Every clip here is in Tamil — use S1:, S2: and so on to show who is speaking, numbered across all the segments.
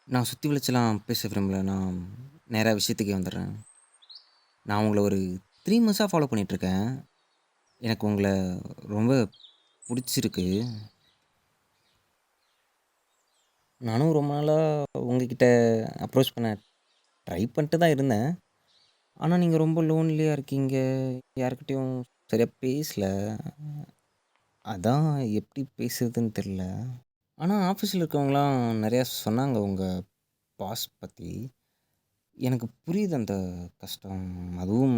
S1: நான் சுத்தி வளைச்சுலாம் பேச விரும்பல. நான் நேரா விஷயத்துக்கே வந்துர்றேன். நான் உங்கள ஒரு 3 மந்த்ஸா ஃபாலோ பண்ணிட்டுருக்கேன். எனக்கு உங்கள ரொம்ப புடிச்சிருக்கு. நானும் ரொம்ப நாளா உங்ககிட்ட அப்ரோச் பண்ண ட்ரை பண்ணிட்டு தான் இருந்தேன். ஆனா, நீங்க ரொம்ப லோன்லியா இருக்கீங்க. யார்கிட்டயும் சரியா பேசல. அதான் எப்படி பேசுறதுன்னு தெரியல. ஆனா, ஆஃபீஸ்ல இருக்கவங்கலாம் நெறையா சொன்னாங்க உங்க பாஸ் பத்தி. எனக்கு புரியுது அந்த கஷ்டம். அதுவும்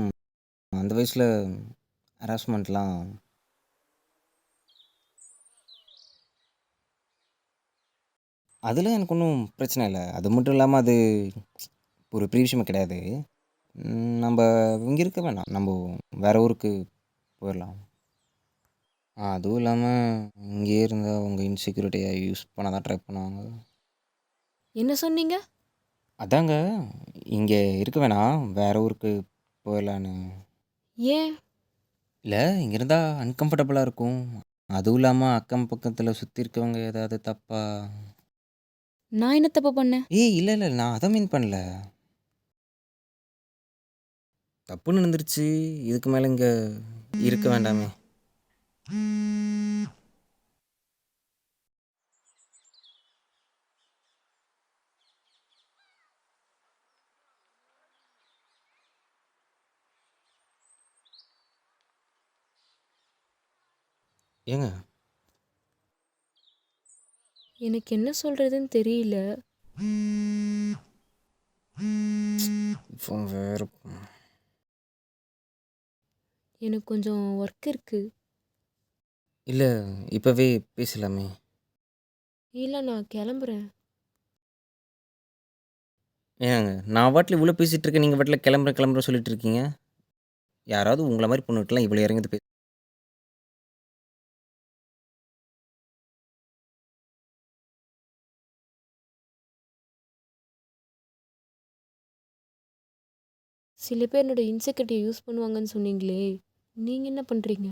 S1: அந்த வயசுல ஹராஸ்மெண்ட்லாம் அதெல்லாம் எனக்கு ஒண்ணும் பிரச்சனை இல்ல. அது மட்டும் இல்லாம அது ஒரு பெரிய விஷயமே கிடையாது. நம்ப இங்க இருக்க வேணாம். நம்ப வேற ஊருக்கு போயிரலாம். அதுவும் இல்லாம இங்கேயே இருந்தா உங்க இன்செக்யூரிட்டிய யூஸ் பண்ண தான் ட்ரை பண்ணுவாங்க.
S2: என்ன சொன்னீங்க?
S1: அதாங்க இங்க இருக்க வேணாம். வேற ஊருக்கு போயிரலான்னு.
S2: ஏன்?
S1: இல்ல இங்க இருந்தா அன்கம்ஃபர்டபுளா இருக்கும். அதுவும் இல்லாம அக்கம் பக்கத்துல சுத்தி இருக்கவங்க ஏதாவது தப்பா
S2: நான் என்ன தப்பு பண்ணேன்?
S1: இல்ல. நான் அத மீன் பண்ணல. தப்பு நடந்துருச்சு. இதுக்கு மேல இங்க இருக்க வேண்டாமே. ஏங்க
S2: எனக்கு என்ன சொல்றதுன்னு தெரியல.
S1: இவன் வேற
S2: எனக்கு கொஞ்சம் ஒர்க் இருக்கு.
S1: இல்ல இப்பவே பேசலாமே.
S2: இல்ல நான் கிளம்புறேன்.
S1: ஏங்க நான் பாட்டுல இவ்ளோ பேசிட்டு இருக்கேன். நீங்க பாட்டுல கிளம்புறேன் சொல்லிட்டு இருக்கீங்க. யாராவது உங்கள மாரி பொண்ணுகிட்டலாம் இவ்ளோ இறங்கி
S2: சில பேர் என்னோட இன்செக்யூரிட்டிய யூஸ் பண்ணுவாங்கன்னு சொன்னீங்களே! நீங்க என்ன பண்றீங்க?